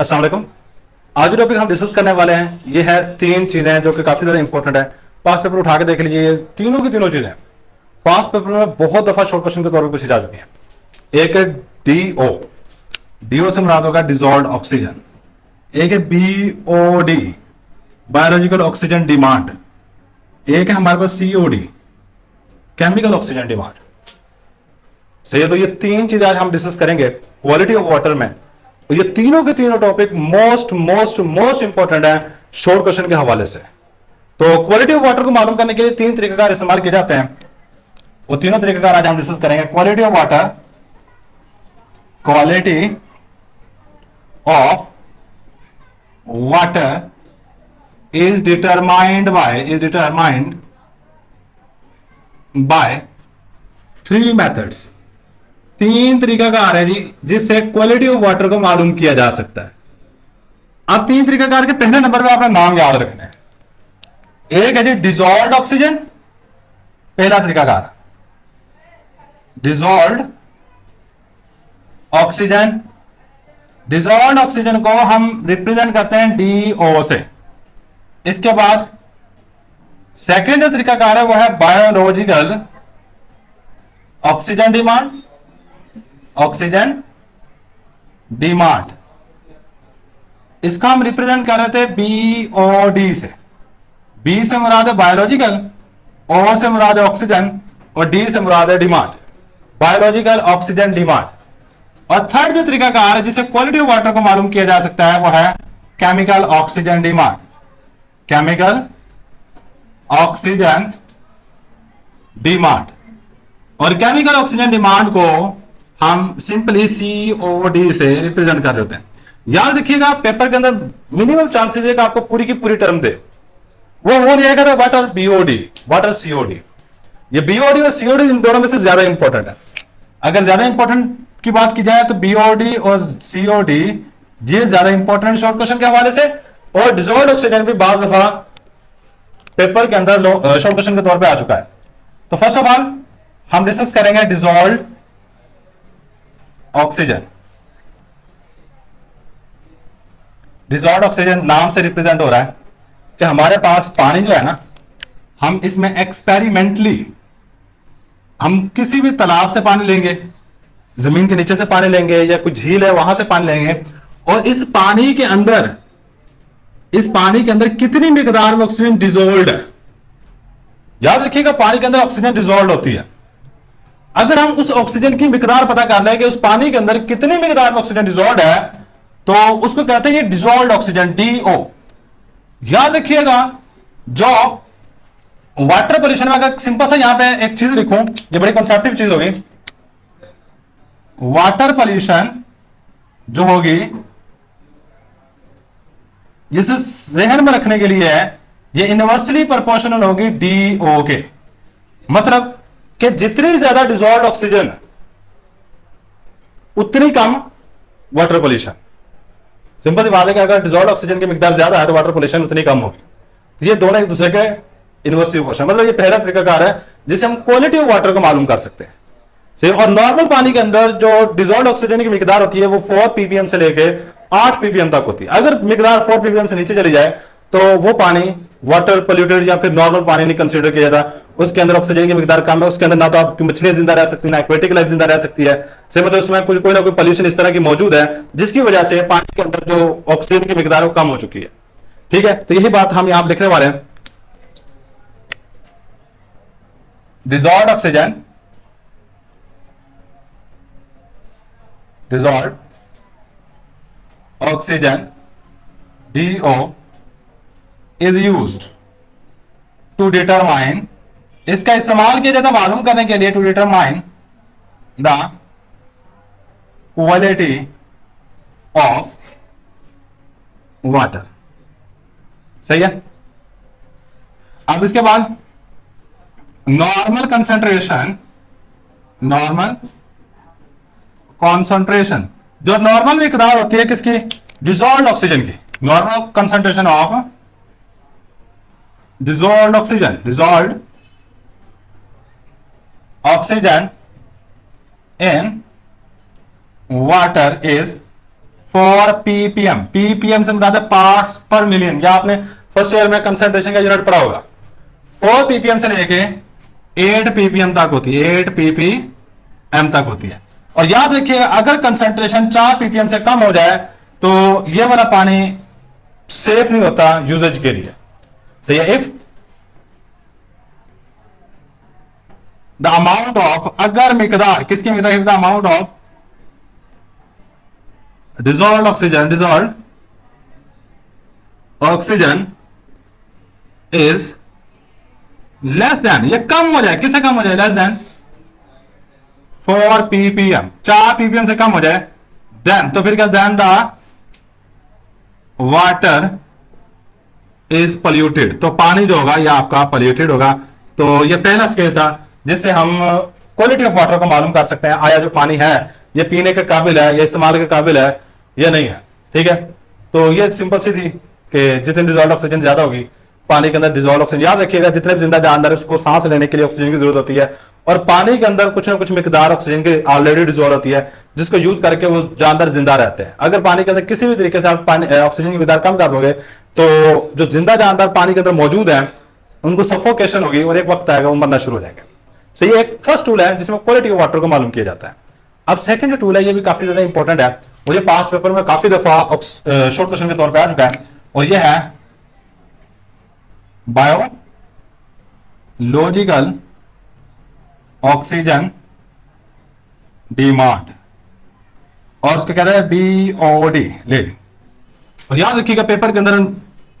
अस्सलाम वालेकुम। आज जो टॉपिक हम डिस्कस करने वाले हैं ये है तीन चीजें जो कि काफी ज्यादा इंपॉर्टेंट है। पास पेपर उठा के देख लीजिए, ये तीनों की तीनों चीजें पास पेपर में बहुत दफा शॉर्ट क्वेश्चन के तौर पर पूछी जा चुकी हैं। एक है डीओ, डीओ से मुराद होगा डिजॉल्व्ड ऑक्सीजन। एक है बीओडी, बायोलॉजिकल ऑक्सीजन डिमांड। एक है हमारे पास सीओडी, केमिकल ऑक्सीजन डिमांड। सही है, तो ये तीन चीजें आज हम डिस्कस करेंगे क्वालिटी ऑफ वाटर में। तो ये तीनों के तीनों topic most most most important है शॉर्ट क्वेश्चन के हवाले से। तो क्वालिटी ऑफ वाटर को मालूम करने के लिए तीन तरीकेकार इस्तेमाल किए जाते हैं। वो तीनों तरीकेकार आज हम डिस्कस करेंगे। Quality of water, quality of water is determined by three methods. तीन तरीकाकार है जी जिससे क्वालिटी ऑफ वाटर को मालूम किया जा सकता है। अब तीन तरीकाकार के पहले नंबर पे आपने नाम याद रखना है। एक है जी डिजॉल्व्ड ऑक्सीजन, पहला तरीकाकार डिजॉल्व्ड ऑक्सीजन। डिजॉल्व्ड ऑक्सीजन को हम रिप्रेजेंट करते हैं डीओ से। इसके बाद सेकेंड जो तरीकाकार है वो है biological oxygen demand, oxygen demand. इसका हम रिप्रेजेंट कर रहे थे बीओडी से। बी से मुराद है बायोलॉजिकल, ओ से मुराद है ऑक्सीजन और डी से मुराद है डिमांड, बायोलॉजिकल ऑक्सीजन डिमांड। और थर्ड जो तरीकाकार है जिसे क्वालिटी ऑफ वाटर को मालूम किया जा सकता है वो है chemical oxygen demand, chemical oxygen demand. और केमिकल ऑक्सीजन डिमांड को हम सिंपली सीओडी से रिप्रेजेंट कर रहे होते हैं। याद रखिएगा पेपर के अंदर मिनिमम चांसेस है कि आपको पूरी की पूरी टर्म दे, वो रहेगा था वाटर बीओडी, वाटर सीओडी। ये बीओडी और सीओडी इन दोनों में से ज्यादा इंपॉर्टेंट है। अगर ज्यादा इंपॉर्टेंट की बात की जाए तो बीओडी और सीओडी ये ज्यादा इंपॉर्टेंट शॉर्ट क्वेश्चन के हवाले से। और डिजॉल्व्ड ऑक्सीजन भी बाज दफा पेपर के अंदर शॉर्ट क्वेश्चन के तौर पे आ चुका है। तो फर्स्ट ऑफ ऑल हम डिस्कस करेंगे डिजॉल्व्ड ऑक्सीजन। डिजॉल्व्ड ऑक्सीजन नाम से रिप्रेजेंट हो रहा है कि हमारे पास पानी जो है ना, हम इसमें एक्सपेरिमेंटली हम किसी भी तालाब से पानी लेंगे, जमीन के नीचे से पानी लेंगे या कुछ झील है वहां से पानी लेंगे और इस पानी के अंदर कितनी मिकदार में ऑक्सीजन डिजोल्व्ड है। याद रखिएगा पानी के अंदर ऑक्सीजन डिजोल्व्ड होती है। अगर हम उस ऑक्सीजन की मिकदार पता कर लें कि उस पानी के अंदर कितनी मिकदार में ऑक्सीजन डिजोल्व्ड है तो उसको कहते हैं ये डिजोल्व्ड ऑक्सीजन, डीओ। याद रखिएगा जो वाटर पोल्यूशन में, अगर सिंपल सा यहां पे एक चीज लिखूं, ये बड़ी कॉन्सेप्टिव चीज होगी। वाटर पोल्यूशन जो होगी जिसे जहन में रखने के लिए है, ये इनवर्सली प्रोपोर्शनल होगी डीओ के। मतलब कि जितनी ज्यादा डिजॉल्व्ड ऑक्सीजन उतनी कम वाटर पोल्यूशन। सिंपल सी बात है कि अगर डिजॉल्व्ड ऑक्सीजन की मिकदार ज्यादा है तो वाटर पोल्यूशन उतनी कम होगी। ये दोनों एक दूसरे के इनवर्सली प्रोपोर्शनल, मतलब ये पहला तरीकाकार है जिसे हम क्वालिटी ऑफ वाटर को मालूम कर सकते हैं। सही। और नॉर्मल पानी के अंदर जो डिजॉल्व्ड ऑक्सीजन की मिकदार होती है वो 4 ppm से लेके 8 ppm तक होती है। अगर मिकदार 4 ppm से नीचे चली जाए तो वो पानी वाटर पोल्यूटेड या फिर नॉर्मल पानी नहीं कंसीडर किया जाता। उसके अंदर ऑक्सीजन की मिकदार कम है, उसके अंदर ना तो आपकी मछलियां जिंदा रह सकती है ना एक्वेटिक लाइफ जिंदा रह सकती है। से मतलब उसमें कोई ना कोई पोल्यूशन इस तरह की मौजूद है जिसकी वजह से पानी के अंदर जो ऑक्सीजन की मिकदार है वो कम हो चुकी है। ठीक है, तो यही बात हम यहां लिखने वाले हैं। Dissolved oxygen, dissolved oxygen DO is used to determine, इसका इस्तेमाल किया जाता है मालूम करने के लिए, to determine the quality of water। सही है। अब इसके बाद नॉर्मल कंसंट्रेशन, नॉर्मल कॉन्सेंट्रेशन, जो नॉर्मल मिकदार होती है किसकी, डिजॉल्व्ड ऑक्सीजन की, normal concentration of dissolved oxygen, dissolved oxygen in water is for ppm, ppm से मुराद है पार्ट्स पर मिलियन, या आपने फर्स्ट ईयर में कंसंट्रेशन का यूनिट पढ़ा होगा। 4 पीपीएम से लेके 8 पीपीएम तक होती है, 8 पीपीएम तक होती है। और याद रखिएगा अगर कंसंट्रेशन 4 पीपीएम से कम हो जाए तो ये वाला पानी सेफ नहीं होता यूजेज के लिए। सही है। इफ द अमाउंट ऑफ, अगर मिकदार, किसकी मिकदार, the amount of dissolve oxygen is less than, ये कम हो जाए, किससे कम हो जाए, लेस देन 4 पीपीएम, 4 पीपीएम से कम हो जाए, देन, तो फिर क्या, then the water is polluted, तो पानी जो होगा यह आपका पोल्यूटेड होगा। तो ये पहला स्केल था जिससे हम क्वालिटी ऑफ वाटर को मालूम कर सकते हैं, आया जो पानी है ये पीने के काबिल है, ये इस्तेमाल के काबिल है या नहीं है। ठीक है, तो ये सिंपल सी थी कि जितनी डिजॉल्व ऑक्सीजन ज्यादा होगी पानी के अंदर, डिजॉल्व ऑक्सीजन, याद रखिएगा जितने भी जिंदा जानदार है उसको सांस लेने के लिए ऑक्सीजन की जरूरत होती है, और पानी के अंदर कुछ ना कुछ मिकदार ऑक्सीजन की ऑलरेडी डिजॉल्व होती है जिसको यूज करके वो जानदार जिंदा रहते हैं। अगर पानी के अंदर किसी भी तरीके से आप पानी ऑक्सीजन की मिकदार कम कर दोगे तो जो जिंदा जानदार पानी के अंदर मौजूद है उनको सफोकेशन होगी और एक वक्त आएगा वो मरना शुरू हो जाएगा। सही, एक फर्स्ट टूल है जिसमें क्वालिटी ऑफ वाटर को मालूम किया जाता है। अब सेकंड जो टूल है ये भी काफी ज्यादा इंपॉर्टेंट है, और ये पास्ट पेपर में काफी दफा शॉर्ट क्वेश्चन के तौर पे आ चुका है, और ये है बायोलॉजिकल ऑक्सीजन डिमांड, और उसको कहते हैं बीओडी। ले, और याद रखिएगा पेपर के अंदर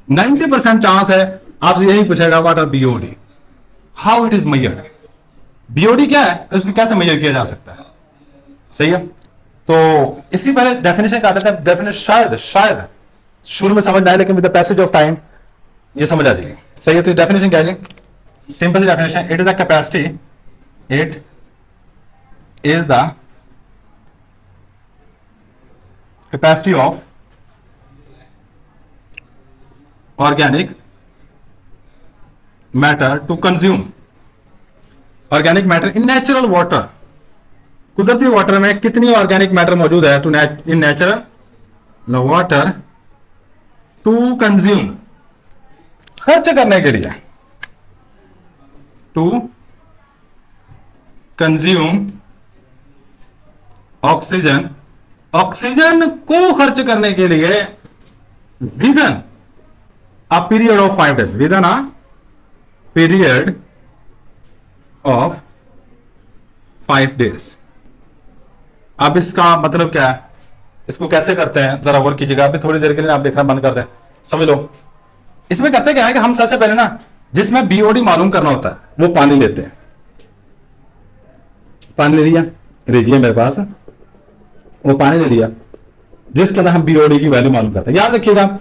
90% चांस है आपसे यही पूछेगा what are BOD, how it is measured. BOD क्या है, उसको कैसे मेजर किया जा सकता है। सही है, तो इसकी पहले डेफिनेशन कर लेते हैं। डेफिनेशन शायद शुरू में समझ ना आए लेकिन with the passage of time ये समझ आ जाएगी। सही है, तो डेफिनेशन क्या है, सिंपल सी definition, it is the capacity, it is the capacity of organic matter to consume organic matter in natural water. कुदरती वाटर में कितनी ऑर्गेनिक मैटर मौजूद है to in natural water to consume, खर्च करने के लिए, टू कंज्यूम ऑक्सीजन, ऑक्सीजन को खर्च करने के लिए within a period of 5 days, within a period of 5 days। अब इसका मतलब क्या है, इसको कैसे करते हैं जरा गौर कीजिएगा, अभी थोड़ी देर के लिए आप देखना बंद कर दें, समझ लो। इसमें करते क्या है कि हम सबसे पहले ना जिसमें बीओडी मालूम करना होता है वो पानी लेते हैं, पानी ले लिया, रेडिया मेरे पास, वो पानी ले लिया जिसके अंदर हम बीओडी की वैल्यू मालूम करते हैं। याद रखिएगा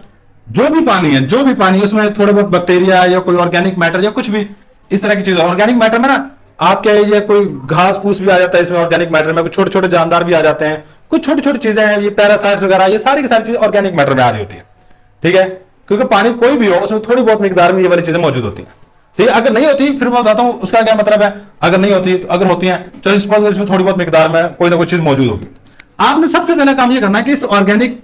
जो भी पानी है, जो भी पानी है उसमें थोड़े बहुत बैक्टीरिया या कोई ऑर्गेनिक मैटर या कुछ भी इस तरह की चीज, ऑर्गेनिक मैटर में ना आपके ये कोई घास फूस भी आ जाता है इसमें, ऑर्गेनिक मैटर में कुछ छोटे छोटे जानदार भी आ जाते हैं, कुछ छोटी छोटी चीजें हैं, ये पैरासाइट्स वगैरह, ये सारी की सारी चीजें ऑर्गेनिक मैटर में आ रही होती है। ठीक है, क्योंकि पानी कोई भी हो उसमें थोड़ी बहुत मिकदार में ये वाली चीजें मौजूद होती हैं। सही, अगर नहीं होती फिर मैं बताता हूं उसका क्या मतलब है, अगर नहीं होती तो अगर होती है चलो इसमें थोड़ी बहुत मिकदार में कोई ना कोई चीज मौजूद होगी। आपने सबसे पहला काम ये करना है कि इस ऑर्गेनिक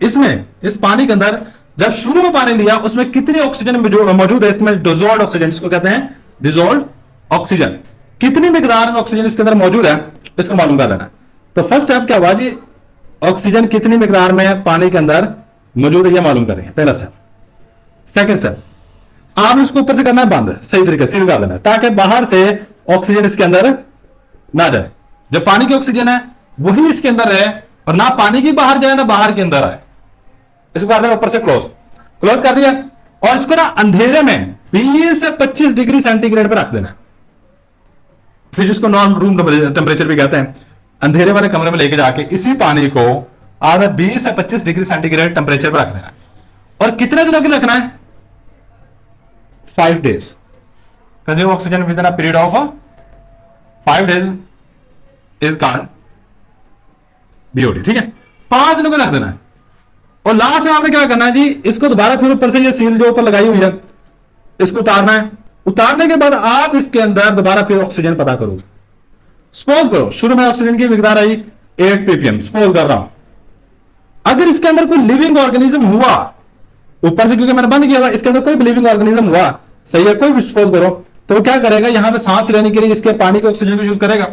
इसमें इस पानी के अंदर जब शुरू में पानी लिया उसमें कितनी ऑक्सीजन मौजूद है, इसमें डिसॉल्व्ड ऑक्सीजन, जिसको कहते हैं डिसॉल्व्ड ऑक्सीजन, कितनी मिकदार में ऑक्सीजन इसके अंदर मौजूद है इसको मालूम कर लेना। तो फर्स्ट स्टेप क्या हुआ जी, ऑक्सीजन कितनी मिकदार में पानी के अंदर मौजूद है ये मालूम कर रहे हैं, पहला स्टेप। सेकंड स्टेप, आप इसको ऊपर से करना है बंद, सही तरीके से सील कर देना है ताकि बाहर से ऑक्सीजन इसके अंदर ना जाए। जो पानी की ऑक्सीजन है वही इसके अंदर रहे और ना पानी की बाहर जाए ना बाहर के अंदर आए। इसको कर देना ऊपर से क्लोज कर दिया, और इसको ना अंधेरे में 20 से 25 डिग्री सेंटीग्रेड पर रख देना, फिर जिसको नॉन रूम टेम्परेचर भी कहते हैं। अंधेरे वाले कमरे में लेके जाके इसी पानी को आधा 20 से 25 डिग्री सेंटीग्रेड टेम्परेचर पर रख देना। और कितने दिनों के लिए रखना है, 5 days। Consume oxygen with in a period of 5 days is called BOD. ठीक है, 5 दिनों के रख देना है। और लास्ट में आपने क्या करना है जी, इसको दोबारा फिर ऊपर से ये सील जो ऊपर लगाई हुई है इसको उतारना है। उतारने के बाद आप इसके अंदर दोबारा फिर ऑक्सीजन पता करोगे। सपोज करो शुरू में ऑक्सीजन की मिकदार आई 8 ppm, सपोज कर रहा हूं अगर इसके अंदर कोई लिविंग ऑर्गेनिज्म हुआ, ऊपर से क्योंकि मैंने बंद किया हुआ, इसके अंदर कोई लिविंग ऑर्गेनिज्म हुआ, सही है, कोई भी सपोज करो, तो क्या करेगा, यहां पे सांस लेने के लिए इसके पानी के ऑक्सीजन को यूज करेगा,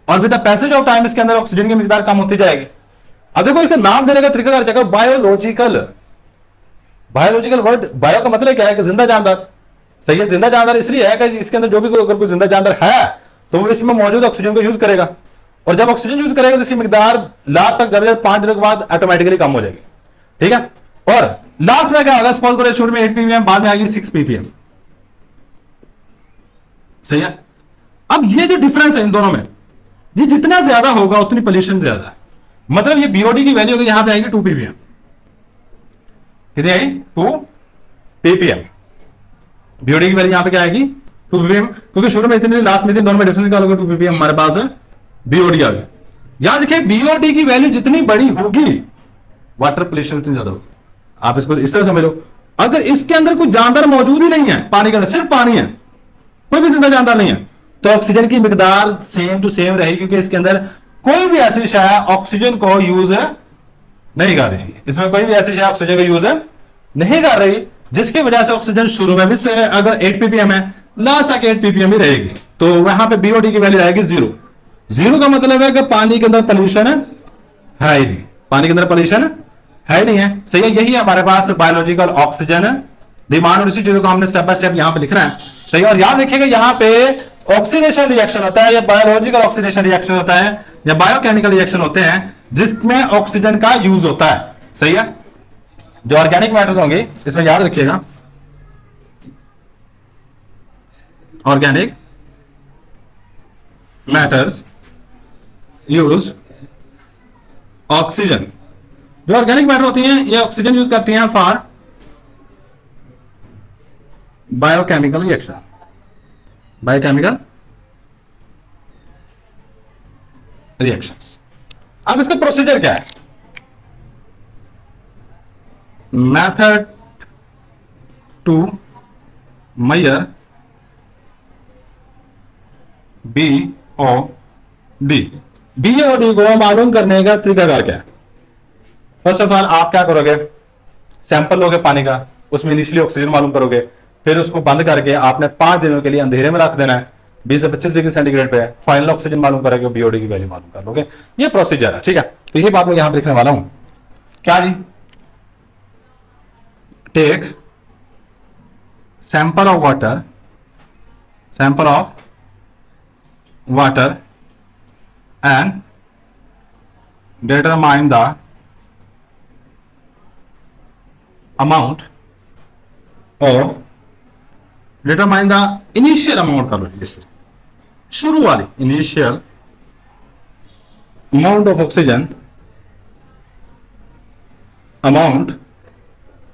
और with the passage of time इसके अंदर ऑक्सीजन की मिकदार कम होती जाएगी। अब देखो इसका नाम देने का तरीका कर जाएगा बायोलॉजिकल। बायोलॉजिकल वर्ड, बायो का मतलब क्या है कि जिंदा जानदार, सही है, जिंदा जानदार इसलिए है कि इसके अंदर जो भी अगर कोई जिंदा जानदार है तो वो इसमें मौजूद ऑक्सीजन को यूज करेगा, और जब ऑक्सीजन यूज करेगा तो इसकी मिकदार लास्ट तक ज्यादा 5 दिनों के बाद ऑटोमेटिकली कम हो जाएगी, ठीक है। और लास्ट में क्या होगा, सपोज करो शुरू में 8 ppm, बाद में आएगी 6 ppm, सही है। अब ये जो डिफरेंस है इन दोनों में, ये जितना ज्यादा होगा उतनी पोल्यूशन ज्यादा है, मतलब ये बीओडी की वैल्यू यहां पे आएगी 2 ppm, कितनी आएगी 2 ppm, बीओडी की वैल्यू यहां पे क्या आएगी 2 ppm, क्योंकि शुरू में इतनी, लास्ट में दोनों में डिफरेंस निकालोगे 2 ppm हमारे पास है, बीओडी आ गया। याद रखिए बीओडी की वैल्यू जितनी बड़ी होगी वाटर पोल्यूशन उतनी ज्यादा होगी, आप इसको इस तरह समझो। अगर इसके अंदर कोई जानदार मौजूद ही नहीं है, पानी के अंदर सिर्फ पानी है, कोई भी जिंदा जानदार नहीं है, तो ऑक्सीजन की मिकदार सेम टू सेम रहेगी, क्योंकि इसके अंदर कोई भी ऐसी शय ऑक्सीजन को यूज नहीं कर रही, इसमें कोई भी ऐसी शय ऑक्सीजन को यूज नहीं कर रही, जिसकी वजह से ऑक्सीजन शुरू में भी से अगर 8 ppm है, लास्ट तक 8 ppm ही रहेगी, तो वहां पे बीओडी की वैल्यू आएगी 0। 0 का मतलब है कि पानी के अंदर पोल्यूशन है ही नहीं, पानी के अंदर पोल्यूशन है नहीं है, सही है। यही हमारे पास बायोलॉजिकल ऑक्सीजन डिमांड, और इसी चीजों को हमने स्टेप बाय स्टेप यहां पे लिखना है, सही है। और याद रखिएगा यहां पे ऑक्सीडेशन रिएक्शन होता है, या बायोलॉजिकल ऑक्सीडेशन रिएक्शन होता है, या बायोकेमिकल रिएक्शन होते हैं जिसमें ऑक्सीजन का यूज होता है, सही है। जो ऑर्गेनिक मैटर्स होंगे इसमें याद रखिएगा, ऑर्गेनिक मैटर्स यूज ऑक्सीजन, जो ऑर्गेनिक मैटर होती हैं ये ऑक्सीजन यूज करती हैं for biochemical reaction, biochemical reactions. अब इसका प्रोसीजर क्या है, method to measure BOD, BOD को मालूम करने का तरीकाकार क्या है। फर्स्ट ऑफ ऑल आप क्या करोगे, सैंपल लोगे पानी का, उसमें इनिशियली ऑक्सीजन मालूम करोगे, फिर उसको बंद करके आपने 5 दिनों के लिए अंधेरे में रख देना है, 20 से 25 डिग्री सेंटीग्रेड पे, फाइनल ऑक्सीजन मालूम करोगे, बीओडी की वैल्यू मालूम कर लोगे, ये प्रोसीजर है, ठीक है। तो ये बात मैं यहां पर लिखने वाला हूं, क्या जी, take sample of water, sample of water and determine the amount of, determine the initial amount का लो, इसलिए शुरू वाली initial amount of oxygen, amount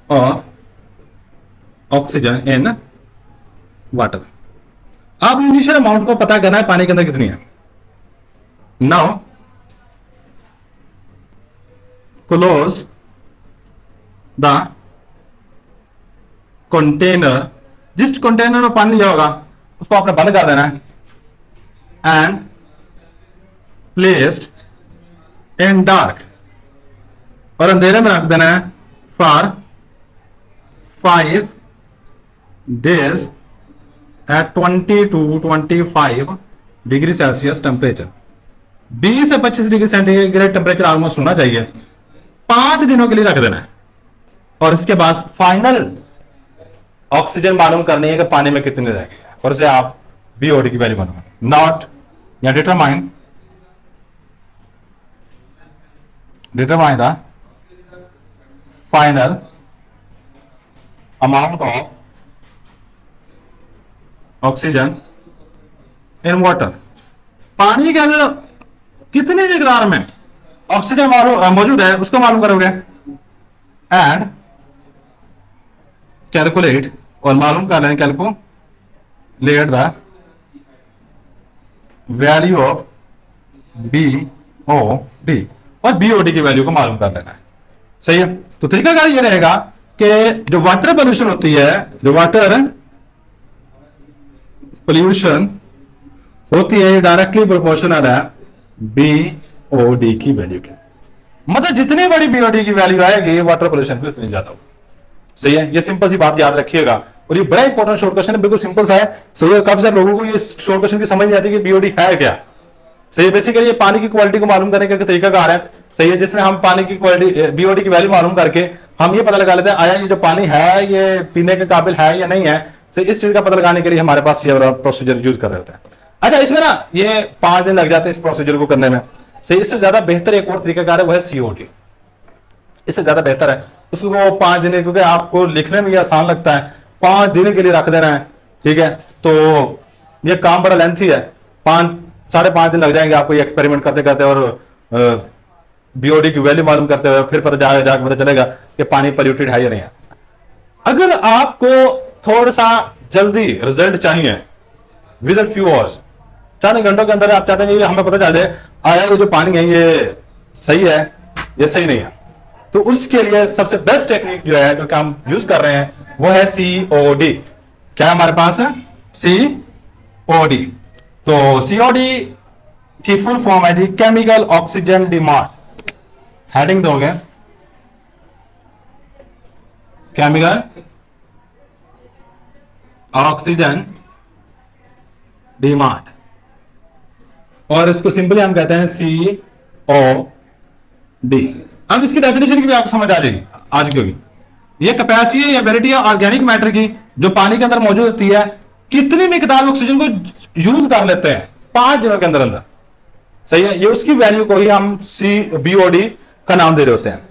of oxygen in water। आप इनिशियल अमाउंट को पता करना है पानी के अंदर कितनी है। नाउ क्लोज द कंटेनर, जिस कंटेनर में पानी लिया होगा उसको आपने बंद कर देना है, एंड प्लेस्ड इन डार्क, और अंधेरे में रख देना है for 5 days at 20 to 25 degree Celsius temperature, 20 से 25 डिग्री सेंटीग्रेड टेम्परेचर ऑलमोस्ट होना चाहिए, 5 दिनों के लिए रख देना है, और इसके बाद फाइनल ऑक्सीजन मालूम करनी है कि पानी में कितने रह गए, और उसे आप बीओडी की वैल्यू मालूम, नॉट या determine the final amount of oxygen in water, पानी के अंदर कितनी मिकदार में ऑक्सीजन मौजूद है उसको मालूम करोगे, एंड कैलकुलेट, और मालूम कर लें calculate the value of BOD, और बीओडी की वैल्यू को मालूम कर लेना है, सही है। तो तरीकाकार ये रहेगा कि जो वाटर पोल्यूशन होती है, जो वाटर पोल्यूशन होती है, डायरेक्टली प्रोपोर्शनल है बीओडी की वैल्यू के, मतलब जितनी बड़ी बीओडी की वैल्यू आएगी वाटर पोल्यूशन भी उतनी ज्यादा होगी। सही है, ये सिंपल सी बात याद रखिएगा। और ये बड़ा इंपॉर्टेंट शॉर्ट क्वेश्चन है, बिल्कुल सिंपल सा है। सही है, काफी सारे लोगों को ये शॉर्ट क्वेश्चन की समझ नहीं आती कि बीओडी है क्या। सही है, बेसिकली ये पानी की क्वालिटी को मालूम करने का तरीका कार है। सही है, जिसमें हम पानी की क्वालिटी बीओडी की वैल्यू मालूम करके हम ये पता लगा लेते हैं आया ये जो पानी है ये पीने के काबिल है या नहीं है। सही, इस चीज का पता लगाने के लिए हमारे पास ये प्रोसीजर यूज कर रहे होते हैं। अच्छा, इसमें ना ये 5 दिन लग जाते हैं इस प्रोसीजर को करने में। सही, इससे ज्यादा बेहतर एक और तरीका कार है, वो है सीओडी। इससे ज्यादा बेहतर है उसको 5 दिन, क्योंकि आपको लिखने में ये आसान लगता है, 5 दिन के लिए रख देना है। ठीक है, तो ये काम बड़ा लेंथी है, 5-5.5 दिन लग जाएंगे आपको ये एक्सपेरिमेंट करते करते और बीओडी की वैल्यू मालूम करते हुए। फिर पता जाकर पता चलेगा कि पानी पोल्यूटेड है या नहीं है। अगर आपको थोड़ा सा जल्दी रिजल्ट चाहिए विद इन फ्यू आवर्स, चंद घंटों के अंदर आप चाहते हैं हमें पता चल जाए आया ये जो पानी है ये सही है ये सही नहीं है, तो उसके लिए सबसे बेस्ट टेक्निक जो है जो कि हम यूज कर रहे हैं वो है सीओडी। क्या है हमारे पास? सीओडी। तो सीओडी की फुल फॉर्म है जी केमिकल ऑक्सीजन डिमांड। हेडिंग दोगे केमिकल ऑक्सीजन डिमांड, और इसको सिंपली हम कहते हैं सीओडी। अब इसकी डेफिनेशन की भी आपको समझ आ जाएगी आज, क्योंकि ये कैपेसिटी या वेरिटी ऑर्गेनिक मैटर की जो पानी के अंदर मौजूद होती है, कितनी मिकदार ऑक्सीजन को यूज कर लेते हैं 5 दिनों के अंदर अंदर। सही है, ये उसकी वैल्यू को ही हम बीओडी का नाम दे रहे होते हैं।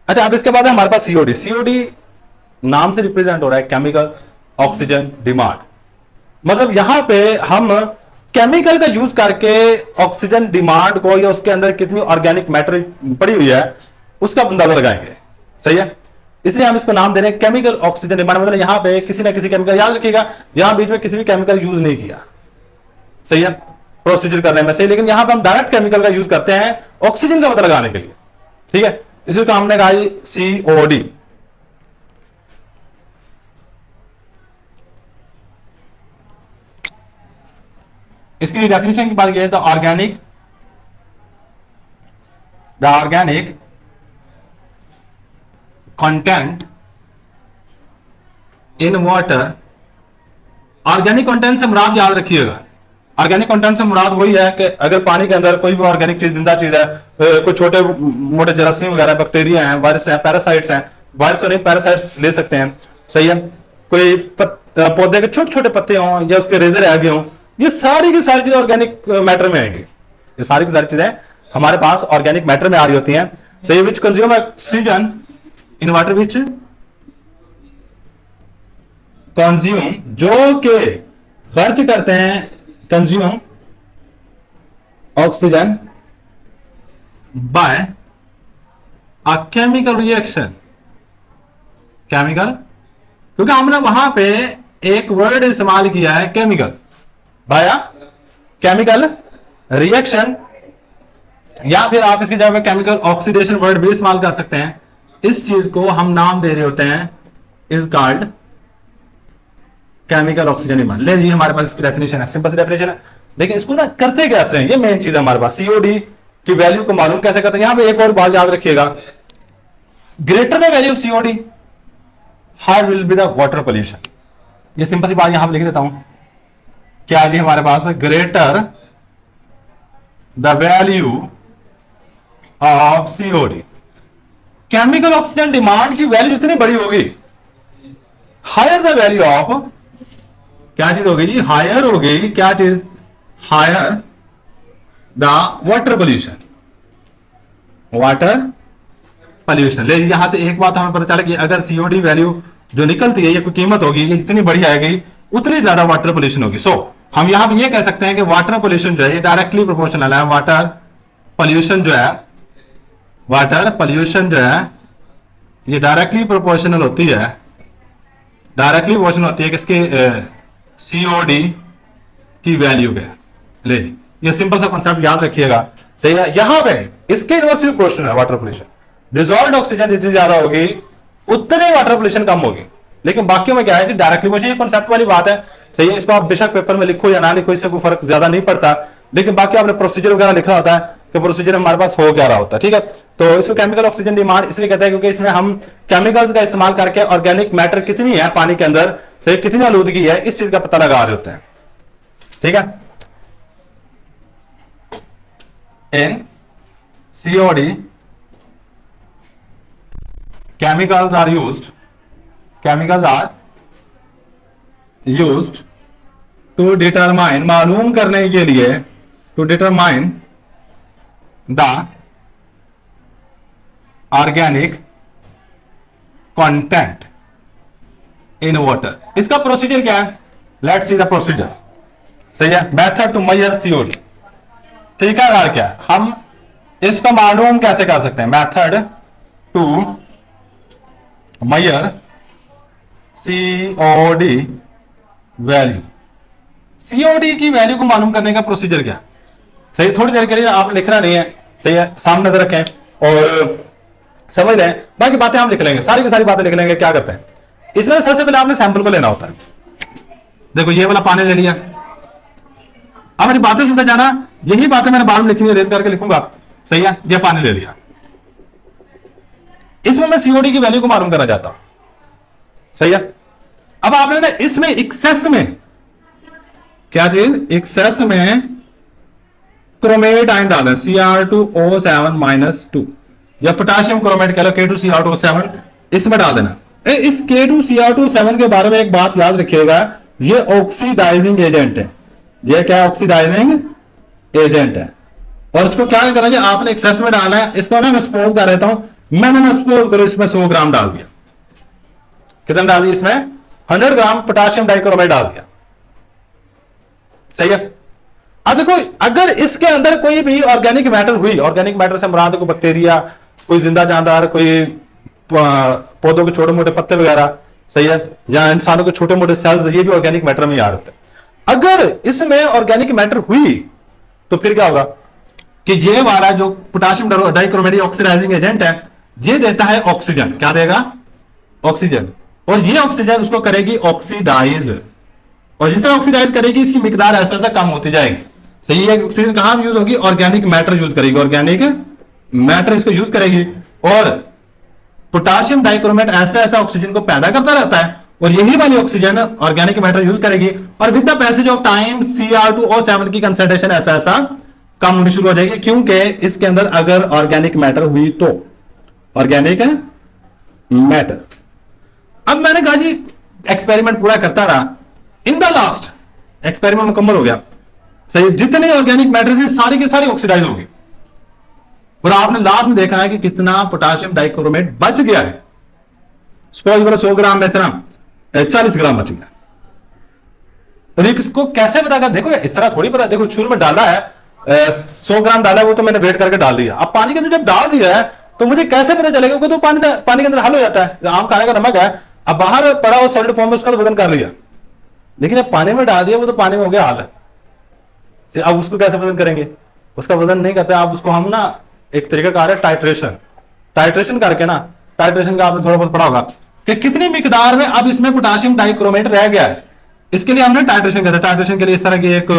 अच्छा, अब इसके बाद है हमारे पास सीओडी। सीओडी नाम से रिप्रेजेंट हो रहा है केमिकल ऑक्सीजन डिमांड। मतलब यहां पे हम केमिकल का यूज करके ऑक्सीजन डिमांड को या उसके अंदर कितनी ऑर्गेनिक मैटर पड़ी हुई है उसका अंदाजा लगाएंगे। सही है, इसलिए हम इसको नाम दे रहे हैं केमिकल ऑक्सीजन डिमांड। मतलब यहां पे किसी ना किसी केमिकल, याद रखिएगा यहां बीच में किसी भी केमिकल यूज नहीं किया। सही है, प्रोसीजर करने में। सही, लेकिन यहां पे हम डायरेक्ट केमिकल का यूज करते हैं ऑक्सीजन का पता लगाने के लिए। ठीक है, इसी को हमने कहा सीओडी। इसकी डेफिनेशन की बात की जाए तो organic content in water. Organic content से मुराद याद रखिएगा, ऑर्गेनिक कंटेंट से मुराद वही है कि अगर पानी के अंदर कोई भी ऑर्गेनिक चीज, जिंदा चीज है, कोई छोटे मोटे जरासीम वगैरह, बैक्टीरिया हैं, वायरस हैं, पैरासाइट्स हैं, वायरस और पैरासाइट्स ले सकते हैं। सही है, कोई पौधे के छोटे छोटे पत्ते हों या उसके रेजर आगे हों, ये सारी की सारी चीजें ऑर्गेनिक मैटर में आएंगी। ये सारी की सारी चीजें हमारे पास ऑर्गेनिक मैटर में आ रही होती हैं। सही, विच consume oxygen in water, which consume, जो के खर्च करते हैं, consume oxygen by a chemical reaction. Chemical, क्योंकि हमने वहां पे एक वर्ड इस्तेमाल किया है केमिकल, बाय केमिकल रिएक्शन, या फिर आप इसकी जगह केमिकल ऑक्सीडेशन वर्ड भी इस्तेमाल कर सकते हैं। इस चीज को हम नाम दे रहे होते हैं is called chemical oxygen demand. ले जी, हमारे पास इसकी डेफिनेशन है, सिंपल सी डेफिनेशन है, लेकिन इसको ना करते कैसे हैं, ये मेन चीज है हमारे पास। सीओडी की वैल्यू को मालूम कैसे करते हैं। यहां पे एक और बात याद रखिएगा, greater the value of COD higher will be the water pollution. ये सिंपल सी बात यहां पे लिख देता हूं, क्या आगे हमारे पास greater the value of COD, chemical oxygen demand की वैल्यू जितनी बड़ी होगी, हायर द वैल्यू ऑफ, क्या चीज होगी जी, हायर होगी, क्या चीज, higher the water pollution, water pollution. ले, यहां से एक बात हमें पता चला कि अगर सीओडी वैल्यू जो निकलती है, ये कोई कीमत होगी, ये जितनी बड़ी आएगी उतनी ज्यादा वाटर पोल्यूशन होगी। सो हम यहां पे ये कह सकते हैं कि वाटर पोल्यूशन जो है ये डायरेक्टली प्रोपोर्शनल है। वाटर पोल्यूशन जो है, वाटर पोल्यूशन जो है ये डायरेक्टली प्रोपोर्शनल होती है, डायरेक्टली प्रोपोर्शनल होती है किसके, सीओडी की वैल्यू के। ले, ये सिंपल सा कॉन्सेप्ट याद रखिएगा। सही है, यहां पे इसके इनवर्सली प्रोपोर्शनल है वाटर पोल्यूशन। डिसॉल्व्ड ऑक्सीजन जितनी ज्यादा होगी उतनी वाटर पोल्यूशन कम होगी, लेकिन बाकियों में क्या है कि डायरेक्टली पोल्यूशन, ये कॉन्सेप्ट वाली बात है। सही है, इसको आप बेशक पेपर में लिखो या ना लिखो, इससे कोई फर्क ज्यादा नहीं पड़ता। लेकिन बाकी आपने प्रोसीजर वगैरह लिखा होता है कि प्रोसीजर हमारे पास हो क्या रहा होता है, ठीक है। तो इसको केमिकल ऑक्सीजन डिमांड इसलिए कहते हैं क्योंकि इसमें हम केमिकल्स का इस्तेमाल करके ऑर्गेनिक मैटर कितनी है पानी के अंदर से, कितनी आलूदगी है, इस चीज का पता लगा रहे होते हैं, ठीक है। इन COD chemicals are used to determine, मालूम करने के लिए, to determine the organic content in water। इसका प्रोसीजर क्या है? लेट्स सी द प्रोसीजर, सही है। मेथड टू मेजर COD, तरीका कार क्या है, हम इसको मालूम कैसे कर सकते हैं? Method to measure COD value, COD की वैल्यू को मालूम करने का प्रोसीजर क्या है? सही, थोड़ी देर के लिए आप लिखना नहीं है, सही है, सामने नजर रखें और समझ लें, बाकी बातें हम लिख लेंगे, सारी की सारी बातें लिख लेंगे। क्या करते हैं इसमें? सबसे पहले आपने सैंपल को लेना होता है। देखो ये वाला पानी ले लिया, अब मेरी बातें सुनते जाना, यही बातें मैंने बाद में लिखी है, रेज करके लिखूंगा, सही है। ये पानी ले लिया, इसमें मैं COD की वैल्यू को मालूम करना चाहता हूं, सही है। अब आपने ना इसमें एक्सेस में क्या चीज, एक्सेस में क्रोमेट आयन डाला, Cr2O7-2 या पोटाशियम क्रोमेट कह लो, K2Cr2O7, इसमें डाल देना। इस K2Cr2O7 के बारे में एक बात याद रखिएगा, ये ऑक्सीडाइजिंग एजेंट है। ये क्या ऑक्सीडाइजिंग एजेंट है, और इसको क्या करना है, आपने एक्सेस में डालना है। इसको ना मैं सपोज कर देता हूं, मैंने सपोज करो इसमें 100 ग्राम डाल दिया, कितना डाल दिया इसमें, 100 ग्राम पोटाशियम डाइक्रोमेट डाल दिया, सही है। अब देखो अगर इसके अंदर कोई भी ऑर्गेनिक मैटर हुई, ऑर्गेनिक मैटर से मुराद कोई बैक्टीरिया, कोई जिंदा जानदार, कोई पौधों के छोटे मोटे पत्ते वगैरह, सही है, या इंसानों के छोटे मोटे सेल्स, ये भी ऑर्गेनिक मैटर में आ रहे हैं। अगर इसमें ऑर्गेनिक मैटर हुई तो फिर क्या होगा कि ये वाला जो पोटाशियम डाइक्रोमेट ऑक्सीडाइजिंग एजेंट है, ये देता है ऑक्सीजन। क्या देगा? ऑक्सीजन। और ये ऑक्सीजन उसको करेगी ऑक्सीडाइज, और जिस तरह ऑक्सीडाइज करेगी इसकी मिकदार ऐसा ऐसा कम होती जाएगी, सही है। ऑक्सीजन कहां यूज होगी? ऑर्गेनिक मैटर यूज करेगी, ऑर्गेनिक मैटर इसको यूज करेगी, और पोटाशियम डाइक्रोमेट ऐसा ऐसा ऑक्सीजन को पैदा करता रहता है, और यही वाली ऑक्सीजन ऑर्गेनिक मैटर यूज करेगी, और with the passage of time Cr2O7 की कंसंट्रेशन ऐसा ऐसा कम होनी शुरू हो जाएगी, क्योंकि इसके अंदर अगर ऑर्गेनिक मैटर हुई तो, ऑर्गेनिक मैटर। अब मैंने कहा जी एक्सपेरिमेंट पूरा करता रहा, इन द लास्ट एक्सपेरिमेंट मुकम्मल हो गया, सही, जितने ऑर्गेनिक मैटर थे सारी के सारी ऑक्सीडाइज होगी, और आपने लास्ट में देखा है कि कितना पोटाशियम डाइक्रोमेट बच गया है। सपोज करो 100 ग्राम में से ना 40 ग्राम बच गया, और इसको कैसे पता कर? देखो इस तरह थोड़ी पता, देखो शुरू में डाला है 100 ग्राम डाला है, वो तो मैंने वेट करके डाल दिया। अब पानी के अंदर जब डाल दिया है तो मुझे कैसे पता चलेगा? तो पानी के अंदर हल हो जाता है, आम खाने का नमक है, अब बाहर पड़ा हुआ सॉलिड फॉर्म में उसका तो वजन कर लिया, लेकिन जब पानी में डाल दिया वो तो पानी में हो गया हाल। अब उसको कैसे वजन करेंगे? उसका वजन नहीं करते आप, उसको हम ना एक तरीका कार है टाइट्रेशन करके ना, टाइट्रेशन का आपने थोड़ा बहुत पढ़ा होगा कि कितनी मिकदार में अब इसमें पोटाशियम डाइक्रोमेट रह गया है, इसके लिए हमने टाइट्रेशन करते हैं। टाइट्रेशन के लिए इस तरह की एक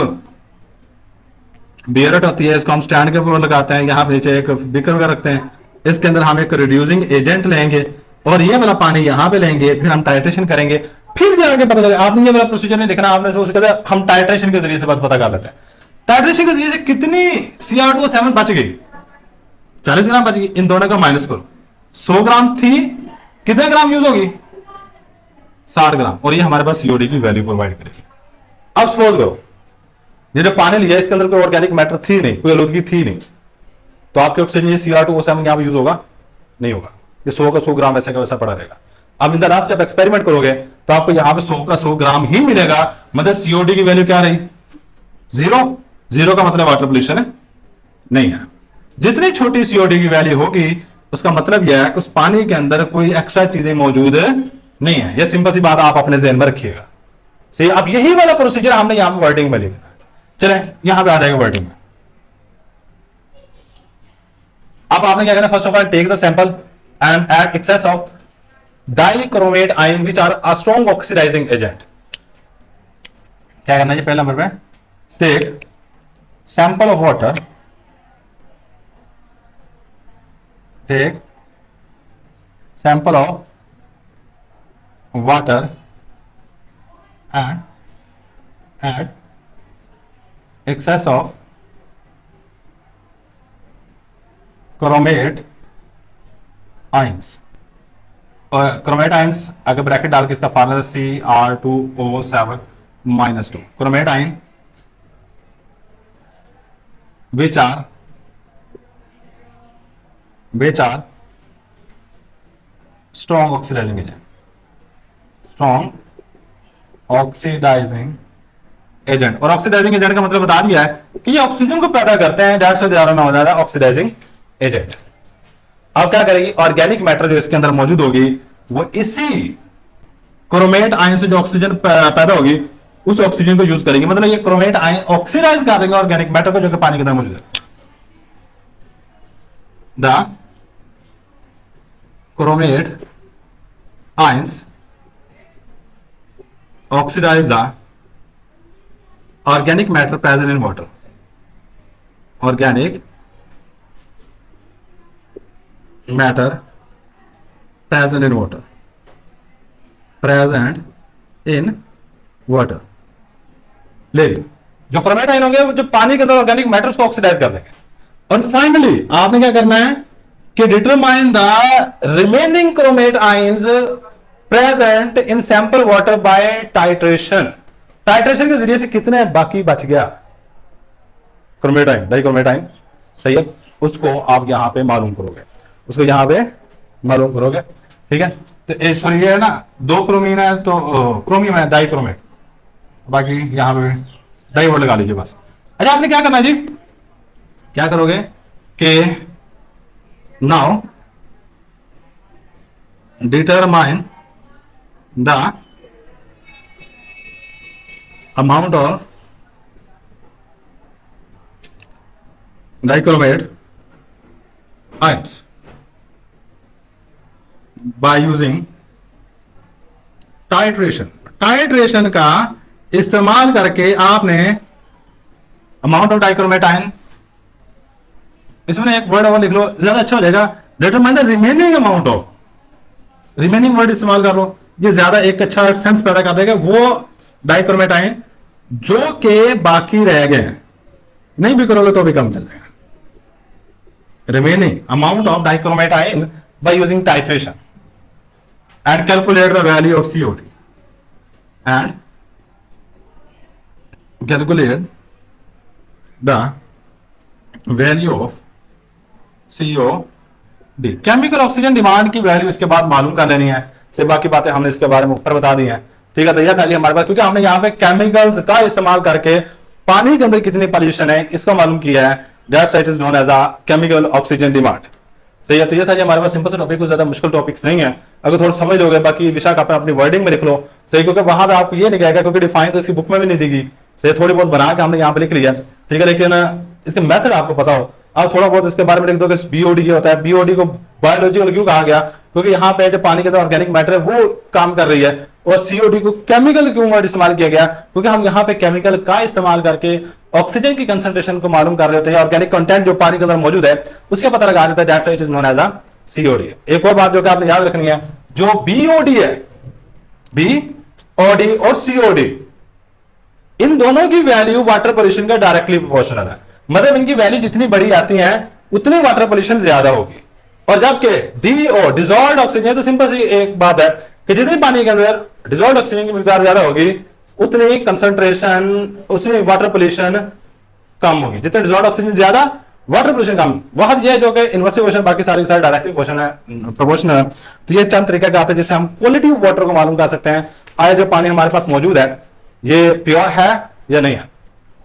बियरट होती है, इसको हम स्टैंड के ऊपर लगाते हैं, यहाँ नीचे एक बीकर वगैरह रखते हैं, इसके अंदर हम एक रिड्यूसिंग एजेंट लेंगे और ये वाला पानी यहाँ पे लेंगे, फिर हम टाइट्रेशन करेंगे, फिर जाके पता चलेगा। आपने ये वाला प्रोसीजर नहीं देखना, आपने सोच कर हम टाइट्रेशन के जरिए से बस पता कर लेते हैं। टाइट्रेशन के जरिए से कितनी Cr2O7 बच गई? 40 ग्राम बच गई। इन दोनों का माइनस करो, 100 ग्राम थी, कितने ग्राम यूज होगी? 60 ग्राम, और ये हमारे पास COD की वैल्यू प्रोवाइड करेगी। अब सपोज करो ये जो पानी लिया इसके अंदर कोई ऑर्गेनिक मैटर थी नहीं, कोई आलूदगी थी नहीं, तो आपके ऑक्सीजन ये Cr2O7 यहां पर यूज होगा? नहीं होगा, ये 100 का 100 ग्राम ऐसे का वैसा पड़ा रहेगा। अब इन द लास्ट जब एक्सपेरिमेंट करोगे तो आपको यहां पे 100 का 100 ग्राम ही मिलेगा, मतलब COD की वैल्यू क्या रही? 0 का मतलब वाटर पोल्यूशन नहीं है। जितनी छोटी COD की वैल्यू होगी उसका मतलब यह है कि उस पानी के अंदर कोई एक्स्ट्रा चीजें मौजूद नहीं है। यह सिंपल सी बात आप अपने ज़हन में रखिएगा, सही। अब यही वाला प्रोसीजर हमने यहां पे वर्डिंग में लिखना है। चले यहां पे आ जाएगा वर्डिंग में। अब आपने क्या करना? First of all take the sample and add excess of dichromate ion which are a strong oxidizing agent. क्या करना है? पहला नंबर पे take sample of water, take sample of water and add excess of chromate ions। और chromate ions अगर bracket डाल के इसका formula Cr2O7-2। Chromate ion which are strong oxidizing agent, strong oxidizing agent. और ऑक्सीडाइजिंग एजेंट का मतलब बता दिया है कि ये ऑक्सीजन को पैदा करते हैं, दैट्स व्हाई में हो जाता है ऑक्सीडाइजिंग एजेंट। अब क्या करेगी, ऑर्गेनिक मैटर जो इसके अंदर मौजूद होगी वो इसी क्रोमेट आयन से जो ऑक्सीजन पैदा होगी उस ऑक्सीजन को यूज करेगी। मतलब ये क्रोमेट आयन ऑक्सीडाइज कर देंगे ऑर्गेनिक मैटर को जो कि पानी के अंदर मौजूद है। The chromate ions oxidize the organic matter present in water, organic matter present in water, present in water। ले ली जो क्रोमेट आयन होंगे जो पानी के अंदर ऑर्गेनिक मैटर को ऑक्सीडाइज कर देंगे। और फाइनली आपने क्या करना है कि determine the remaining chromate ions present in sample water bye titration. Titration के जरिए से कितने बाकी बच गया क्रोमेट आयन, डाइक्रोमेट आयन, सही है, उसको आप यहां पे मालूम करोगे, उसको यहां पे मालूम करोगे। ठीक है, तो सॉरी ये है ना, 2 क्रोमीन है तो क्रोमियम है, डाइक्रोमेट, बाकी यहां पे डाई वर्ड लगा लीजिए बस। अच्छा आपने क्या करना है जी, क्या करोगे कि now determine the amount of dichromate ions by using titration. Titration का इस्तेमाल करके आपने अमाउंट ऑफ डाइक्रोमेट आयन, इसमें एक वर्ड और लिख लो ज्यादा अच्छा हो जाएगा, determine the remaining amount of, remaining word इस्तेमाल कर लो, ये ज्यादा एक अच्छा सेंस पैदा कर देगा। वो डाइक्रोमेट आयन जो के बाकी रह गए, नहीं भी करोगे तो भी कम चल जाएगा। Remaining amount of dichromate ion by using titration and calculate the value of COD and calculate the value of COD. Chemical oxygen demand की वैल्यू इसके बाद मालूम कर लेनी है, से बाकी बातें हमने इसके बारे में ऊपर बता दी हैं। ठीक है, तो यह था हमारे पास, क्योंकि हमने यहाँ पे केमिकल्स का इस्तेमाल करके पानी के अंदर कितनी पॉल्यूशन है इसको मालूम किया है। That's it is known as a chemical oxygen demand. सही है, तो ये था हमारे पास सिंपल सा टॉपिक, कुछ ज्यादा मुश्किल टॉपिक्स नहीं है, अगर थोड़ा समझ लोगे। बाकी विशाख आप अपनी वर्डिंग में लिख लो, सही, क्योंकि वहां पे आपको ये नहीं कहेगा, क्योंकि डिफाइन तो इसकी बुक में भी नहीं देगी। सही, थोड़ी बहुत बना के हमने यहाँ पे लिख लिया, ठीक है, लेकिन इसके मेथड आपको पता हो। आप थोड़ा बहुत इसके बारे में लिख दो कि बीओडी होता है, बीओडी को बायोलॉजिकल क्यों कहा गया, क्योंकि यहाँ पे जो पानी के अंदर ऑर्गेनिक मैटर है वो काम कर रही है, और सीओडी को केमिकल क्यों वर्ड इस्तेमाल किया गया, क्योंकि हम यहाँ पे केमिकल का इस्तेमाल करके ऑक्सीजन की कंसंट्रेशन को मालूम कर रहे होते हैं, ऑर्गेनिक कंटेंट जो पानी के अंदर मौजूद है उसका पता लगा देता है। That's why it is known as a COD. एक और बात जो कि आपने याद रखनी है, जो बीओडी है, बीओडी और सीओडी, इन दोनों की वैल्यू वाटर पोल्यूशन का डायरेक्टली प्रोपोर्शनल है। मतलब इनकी वैल्यू जितनी बड़ी आती है उतनी वाटर पोल्यूशन ज्यादा होगी। और जबकि डीओ डिजॉल्व्ड ऑक्सीजन, तो सिंपल सी एक बात है कि जितनी पानी के अंदर डिजॉल्व्ड ऑक्सीजन की मिकदार ज्यादा होगी उतनी कंसंट्रेशन, उतनी वाटर पोल्यूशन कम होगी। जितने डिजॉल्व्ड ऑक्सीजन ज्यादा, वाटर पोल्यूशन कम। वहां ये जो कि इनवर्स क्वेश्चन, बाकी सारे डायरेक्टली क्वेश्चन है, प्रोपोर्शनल है। तो ये चंद तरीका आते हैं जिससे हम क्वालिटी ऑफ वाटर को मालूम कर सकते हैं, आज जो पानी हमारे पास मौजूद है ये प्योर है या नहीं है।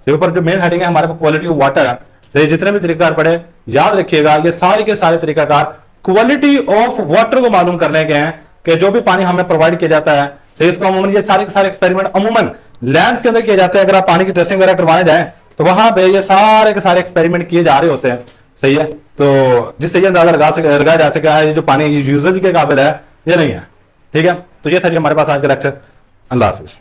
तो ऊपर जो मेन हेडिंग है हमारे पास क्वालिटी ऑफ वाटर है। सही, जितने भी तरीकाकार पढ़े याद रखिएगा, ये सारे के सारे तरीकाकार क्वालिटी ऑफ वाटर को मालूम करने के हैं कि जो भी पानी हमें प्रोवाइड किया जाता है। सही, इसको अमूमन ये सारे के सारे एक्सपेरिमेंट अमूमन लैब्स के अंदर किए जाते हैं। अगर आप पानी की टेस्टिंग वगैरह करवाने जाए तो वहां पे ये सारे के सारे एक्सपेरिमेंट किए जा रहे होते हैं। सही है, तो जिससे ये अंदाजा लगाया जा सका है जो पानी यूजेज के काबिल है या नहीं है। ठीक है, तो ये था जी हमारे पास आज का लेक्चर। अल्लाह हाफिज।